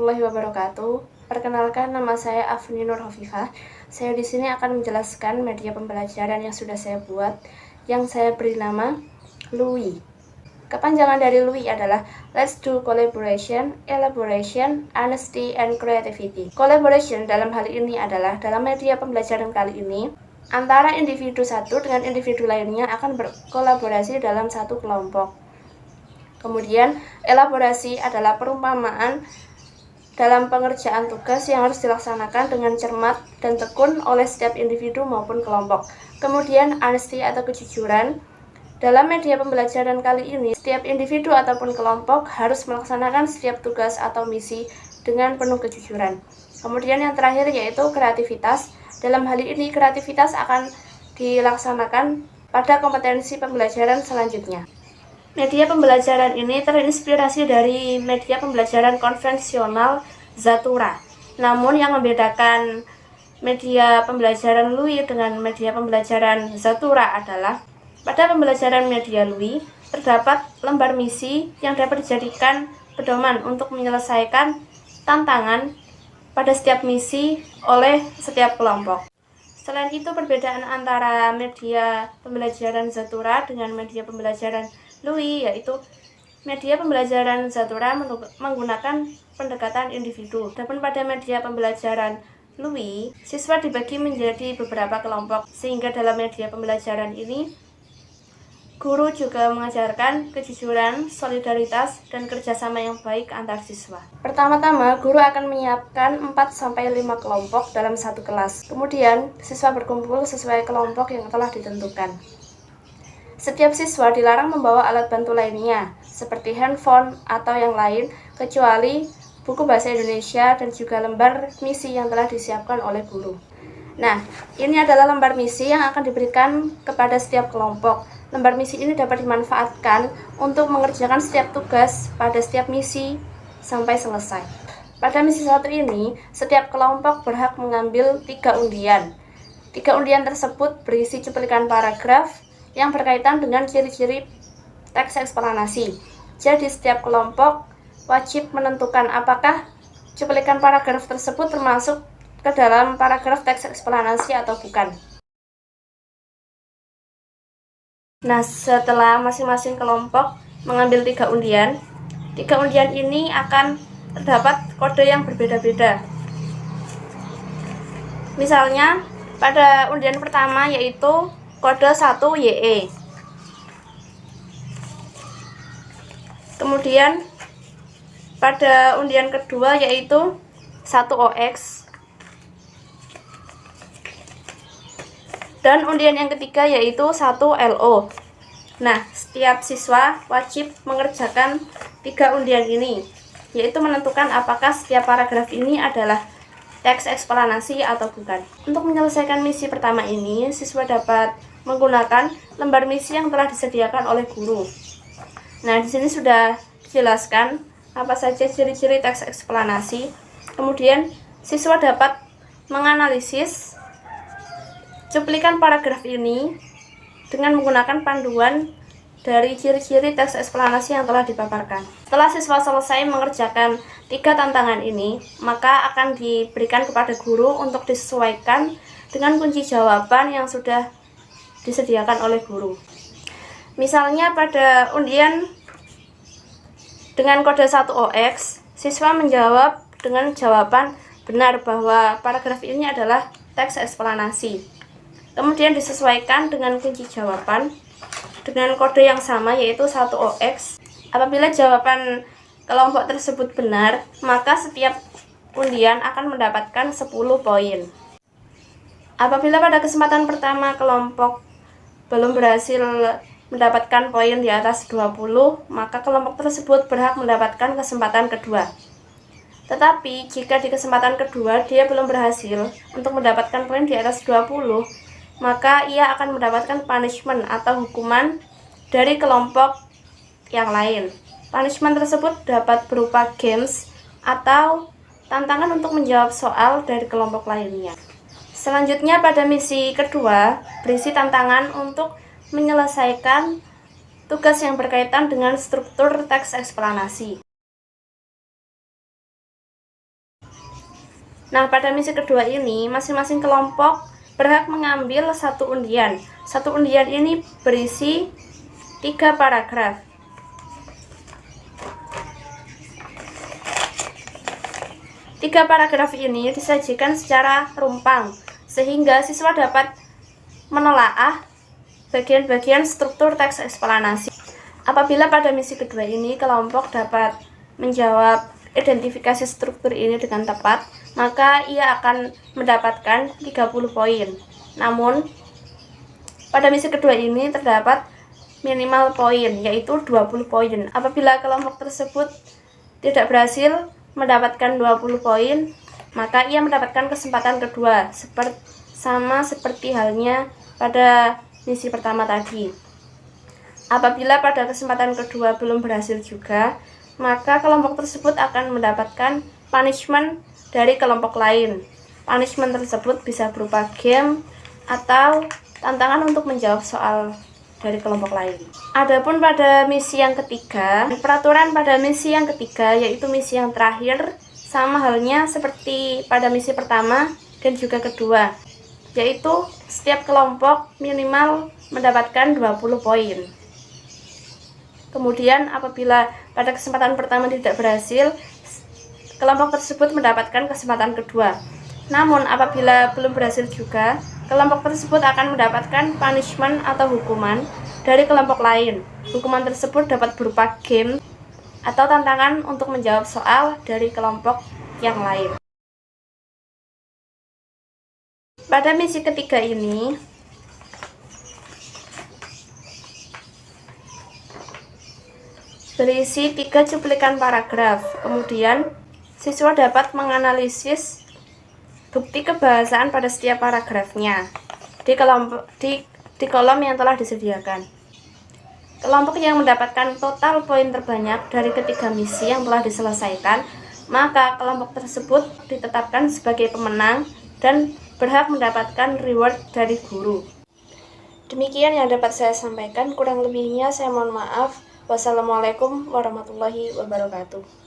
warahmatullahi wabarakatuh. Perkenalkan, nama saya Afni Nur Hafifah. Saya di sini akan menjelaskan media pembelajaran yang sudah saya buat, yang saya beri nama LUI. Kepanjangan dari LUI adalah Let's Do Collaboration, Elaboration, Honesty, and Creativity. Collaboration dalam hal ini adalah dalam media pembelajaran kali ini, antara individu satu dengan individu lainnya akan berkolaborasi dalam satu kelompok. Kemudian, elaborasi adalah perumpamaan dalam pengerjaan tugas yang harus dilaksanakan dengan cermat dan tekun oleh setiap individu maupun kelompok. Kemudian, honesty atau kejujuran. Dalam media pembelajaran kali ini, setiap individu ataupun kelompok harus melaksanakan setiap tugas atau misi dengan penuh kejujuran. Kemudian yang terakhir yaitu kreativitas. Dalam hal ini, kreativitas akan dilaksanakan pada kompetensi pembelajaran selanjutnya. Media pembelajaran ini terinspirasi dari media pembelajaran konvensional Zathura. Namun yang membedakan media pembelajaran LUI dengan media pembelajaran Zathura adalah pada pembelajaran media LUI terdapat lembar misi yang dapat dijadikan pedoman untuk menyelesaikan tantangan pada setiap misi oleh setiap kelompok. Selain itu, perbedaan antara media pembelajaran Zathura dengan media pembelajaran LUI yaitu media pembelajaran Zathura menggunakan pendekatan individu. Adapun pada media pembelajaran LUI, siswa dibagi menjadi beberapa kelompok, sehingga dalam media pembelajaran ini guru juga mengajarkan kejujuran, solidaritas, dan kerjasama yang baik antar siswa. Pertama-tama, guru akan menyiapkan 4-5 kelompok dalam satu kelas. Kemudian, siswa berkumpul sesuai kelompok yang telah ditentukan. Setiap siswa dilarang membawa alat bantu lainnya, seperti handphone atau yang lain, kecuali buku bahasa Indonesia dan juga lembar misi yang telah disiapkan oleh guru. Nah, ini adalah lembar misi yang akan diberikan kepada setiap kelompok. Lembar misi ini dapat dimanfaatkan untuk mengerjakan setiap tugas pada setiap misi sampai selesai. Pada misi 1 ini, setiap kelompok berhak mengambil 3 undian. 3 undian tersebut berisi cuplikan paragraf yang berkaitan dengan ciri-ciri teks eksplanasi. Jadi setiap kelompok wajib menentukan apakah cuplikan paragraf tersebut termasuk ke dalam paragraf teks eksplanasi atau bukan. Nah, setelah masing-masing kelompok mengambil 3 undian, 3 undian ini akan terdapat kode yang berbeda-beda. Misalnya, pada undian pertama yaitu kode 1YE. Kemudian, pada undian kedua yaitu 1OX. Dan undian yang ketiga yaitu 1LO. Nah, setiap siswa wajib mengerjakan 3 undian ini, yaitu menentukan apakah setiap paragraf ini adalah teks eksplanasi atau bukan. Untuk menyelesaikan misi pertama ini, siswa dapat menggunakan lembar misi yang telah disediakan oleh guru. Nah, di sini sudah dijelaskan apa saja ciri-ciri teks eksplanasi. Kemudian, siswa dapat menganalisis cuplikan paragraf ini dengan menggunakan panduan dari ciri-ciri teks eksplanasi yang telah dipaparkan. Setelah siswa selesai mengerjakan 3 tantangan ini, maka akan diberikan kepada guru untuk disesuaikan dengan kunci jawaban yang sudah disediakan oleh guru. Misalnya pada undian dengan kode 1OX, siswa menjawab dengan jawaban benar bahwa paragraf ini adalah teks eksplanasi. Kemudian disesuaikan dengan kunci jawaban dengan kode yang sama yaitu 1OX. Apabila jawaban kelompok tersebut benar, maka setiap undian akan mendapatkan 10 poin. Apabila pada kesempatan pertama kelompok belum berhasil mendapatkan poin di atas 20, maka kelompok tersebut berhak mendapatkan kesempatan kedua. Tetapi jika di kesempatan kedua dia belum berhasil untuk mendapatkan poin di atas 20, maka ia akan mendapatkan punishment atau hukuman dari kelompok yang lain. Punishment tersebut dapat berupa games atau tantangan untuk menjawab soal dari kelompok lainnya. Selanjutnya pada misi kedua berisi tantangan untuk menyelesaikan tugas yang berkaitan dengan struktur teks eksplanasi. Nah, pada misi kedua ini, masing-masing kelompok berhak mengambil satu undian. Satu undian ini berisi 3 paragraf. Tiga paragraf ini disajikan secara rumpang, sehingga siswa dapat menelaah bagian-bagian struktur teks eksplanasi. Apabila pada misi kedua ini kelompok dapat menjawab identifikasi struktur ini dengan tepat, maka ia akan mendapatkan 30 poin. Namun, pada misi kedua ini terdapat minimal poin, yaitu 20 poin. Apabila kelompok tersebut tidak berhasil mendapatkan 20 poin, maka ia mendapatkan kesempatan kedua, sama seperti halnya pada misi pertama tadi. Apabila pada kesempatan kedua belum berhasil juga, maka kelompok tersebut akan mendapatkan punishment dari kelompok lain. Punishment tersebut bisa berupa game atau tantangan untuk menjawab soal dari kelompok lain. Adapun pada misi yang ketiga, peraturan pada misi yang ketiga yaitu misi yang terakhir, sama halnya seperti pada misi pertama dan juga kedua, yaitu setiap kelompok minimal mendapatkan 20 poin. Kemudian apabila pada kesempatan pertama tidak berhasil, kelompok tersebut mendapatkan kesempatan kedua. Namun apabila belum berhasil juga, kelompok tersebut akan mendapatkan punishment atau hukuman dari kelompok lain. Hukuman tersebut dapat berupa game atau tantangan untuk menjawab soal dari kelompok yang lain. Pada misi ketiga ini, berisi 3 cuplikan paragraf. Kemudian, siswa dapat menganalisis bukti kebahasaan pada setiap paragrafnya di kolom yang telah disediakan. Kelompok yang mendapatkan total poin terbanyak dari ketiga misi yang telah diselesaikan, maka kelompok tersebut ditetapkan sebagai pemenang dan berhak mendapatkan reward dari guru. Demikian yang dapat saya sampaikan, kurang lebihnya saya mohon maaf. Wassalamualaikum warahmatullahi wabarakatuh.